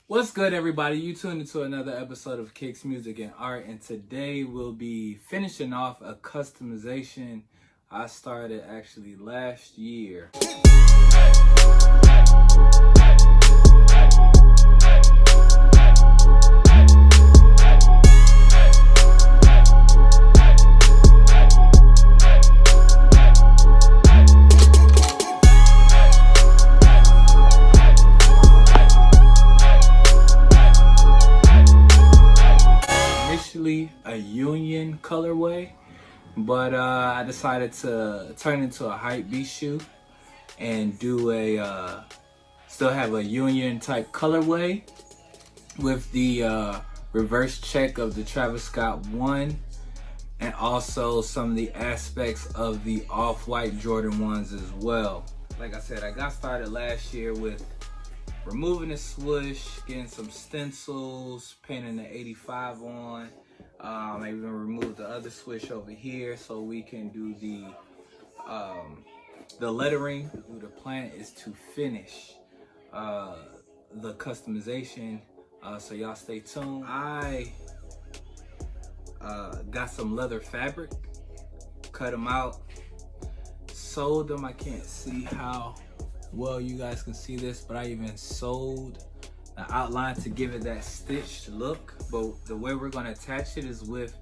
What's good, everybody? You tuned into another episode of Kicks Music and Art, and today we'll be finishing off a customization I started actually last year. A union colorway, but I decided to turn into a HYPEBEAST shoe and do a still have a union type colorway with the reverse check of the Travis Scott 1 and also some of the aspects of the off-white Jordan 1s as well. Like I said, I got started last year with removing the swoosh, getting some stencils, painting the 85 on. I even removed the other switch over here so we can do the lettering. The plan is to finish the customization, so y'all stay tuned. I got some leather fabric, cut them out, sewed them. I can't see how well you guys can see this, but I even sewed the outline to give it that stitched look. But the way we're going to attach it is with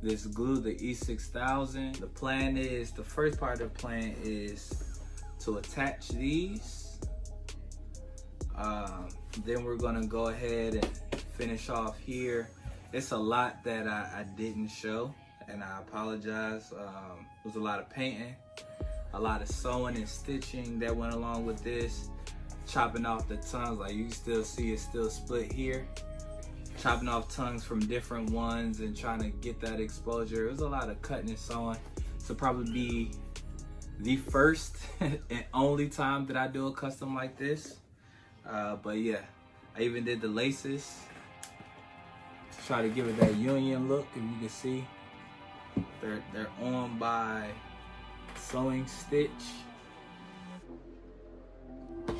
this glue, the E6000. The plan is, the first part of the plan is to attach these. Then we're going to go ahead and finish off here. It's a lot that I didn't show, and I apologize. It was a lot of painting, a lot of sewing and stitching that went along with this. Chopping off the tongues, like you still see it's still split here. Chopping off tongues from different ones and trying to get that exposure. It was a lot of cutting and sewing. This will probably be the first and only time that I do a custom like this. But yeah, I even did the laces to try to give it that union look. If you can see, they're on by sewing stitch.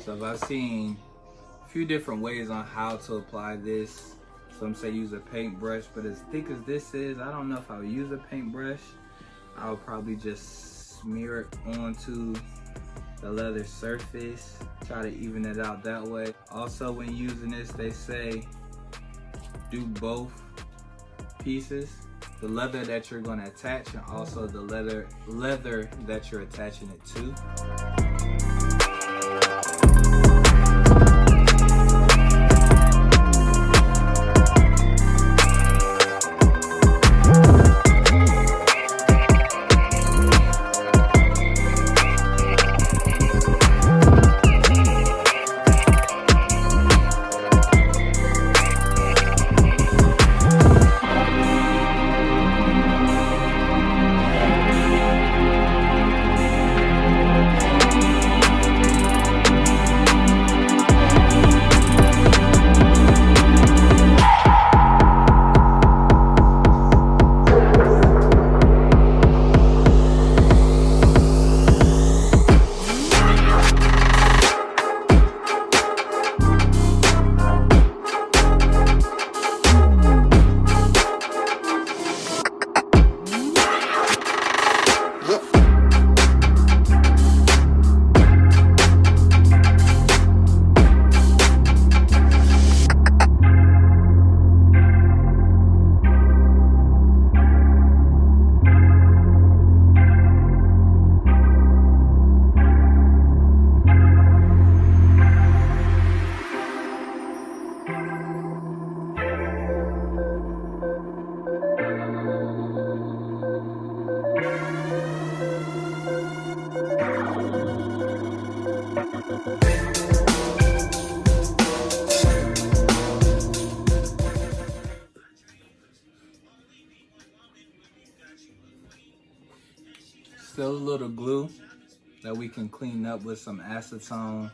So I've seen a few different ways on how to apply this. Some say use a paintbrush, but as thick as this is, I don't know if I would use a paintbrush. I would probably just smear it onto the leather surface, try to even it out that way. Also, when using this, they say do both pieces, the leather that you're going to attach and also the leather that you're attaching it to. Still a little glue that we can clean up with some acetone.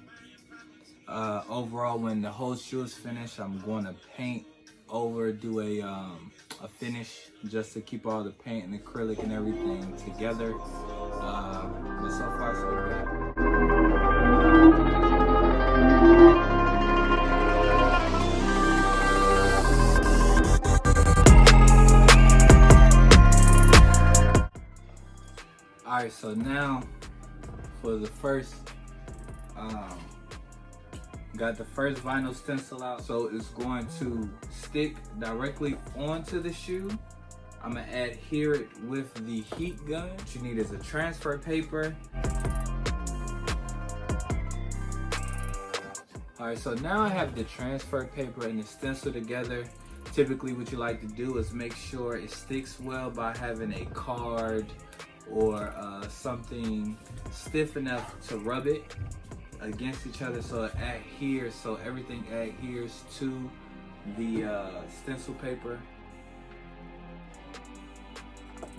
Overall, when the whole shoe is finished, I'm going to paint over, do a finish just to keep all the paint and acrylic and everything together. But so far so good. Alright, so now for the first, got the first vinyl stencil out. So it's going to stick directly onto the shoe. I'm gonna adhere it with the heat gun. What you need is a transfer paper. Alright, so now I have the transfer paper and the stencil together. Typically what you like to do is make sure it sticks well by having a card or something stiff enough to rub it against each other so it adheres, so everything adheres to the stencil paper.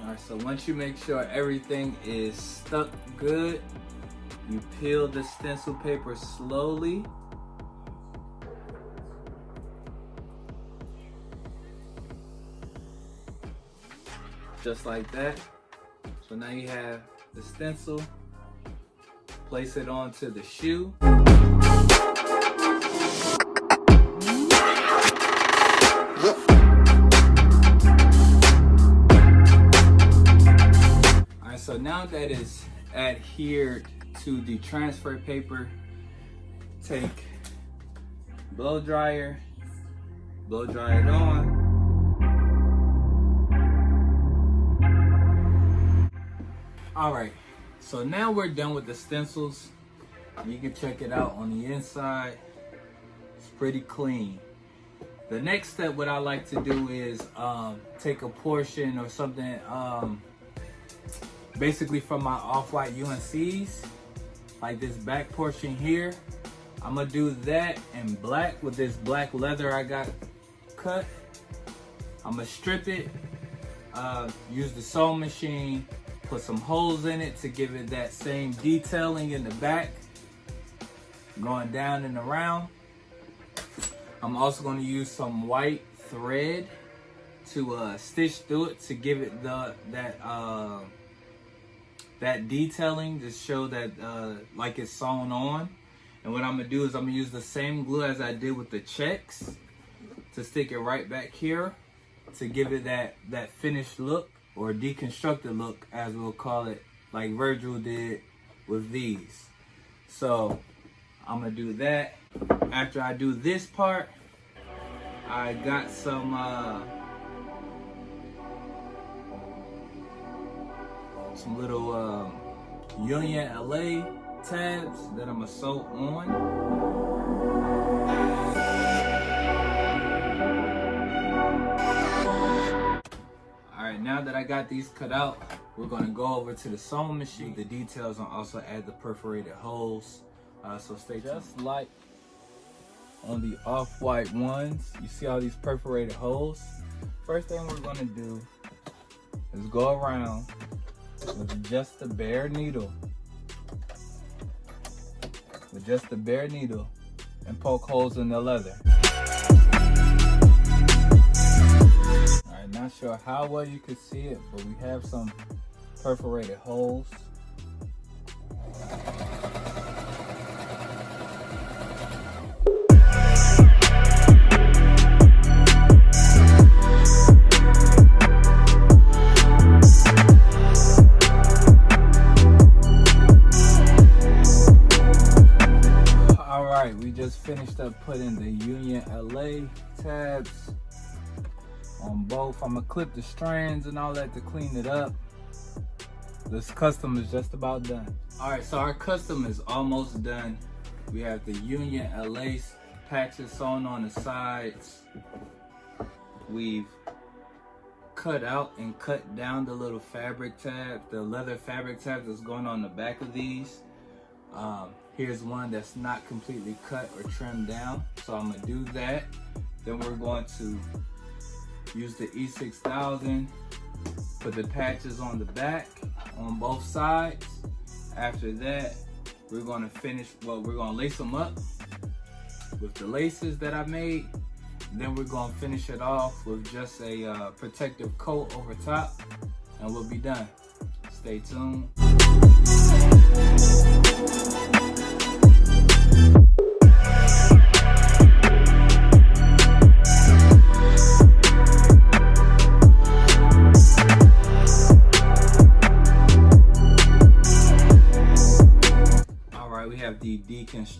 Alright, so once you make sure everything is stuck good, you peel the stencil paper slowly. Just like that. So now you have the stencil. Place it onto the shoe. Alright, so now that it's adhered to the transfer paper, take blow dryer, blow dry it on. Alright, so now we're done with the stencils. You can check it out on the inside. It's pretty clean. The next step, what I like to do is take a portion or something, basically from my off-white UNCs, like this back portion here. I'm gonna do that in black with this black leather I got cut. I'm gonna strip it, use the sewing machine, put some holes in it to give it that same detailing in the back, going down and around. I'm also going to use some white thread to stitch through it to give it that detailing, to show that like it's sewn on. And what I'm gonna do is I'm gonna use the same glue as I did with the checks to stick it right back here to give it that finished look, or deconstructed look as we'll call it, like Virgil did with these. So I'm gonna do that. After I do this part, I got some little Union LA tabs that I'm gonna sew on. Alright, now that I got these cut out, we're gonna go over to the sewing machine. The details, and also add the perforated holes. So stay tuned. Just like on the off-white ones, you see all these perforated holes? First thing we're gonna do is go around with just the bare needle. With just the bare needle, and poke holes in the leather. Alright, not sure how well you can see it, but we have some perforated holes. We just finished up putting the Union LA tabs on both. I'm gonna clip the strands and all that to clean it up. This custom is just about done. All right, so our custom is almost done. We have the Union LA patches sewn on the sides. We've cut out and cut down the little fabric tab, the leather fabric tab that's going on the back of these. Here's one that's not completely cut or trimmed down, so I'm gonna do that. Then we're going to use the E6000, put the patches on the back on both sides. After that, we're gonna finish, well, we're gonna lace them up with the laces that I made. Then we're gonna finish it off with just a protective coat over top, and we'll be done. Stay tuned.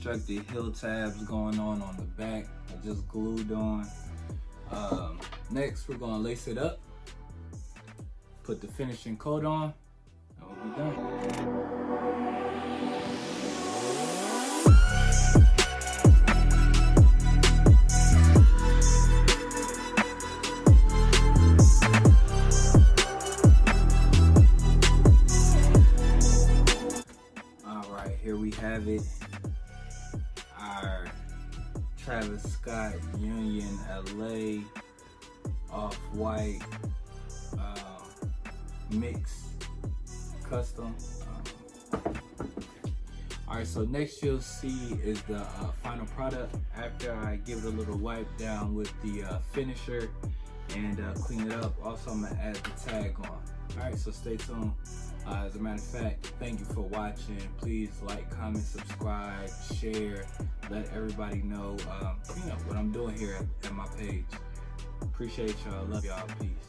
constructed heel tabs going on the back. I just glued on. Next, we're gonna lace it up, put the finishing coat on, and we'll be done. Here we have it, our Travis Scott Union LA off-white mix custom. Alright, so next you'll see is the final product after I give it a little wipe down with the finisher and clean it up. Also, I'm gonna add the tag on. Alright, so stay tuned. As a matter of fact, thank you for watching. Please like, comment, subscribe, share, let everybody know, what I'm doing here at my page. Appreciate y'all. Love y'all. Peace.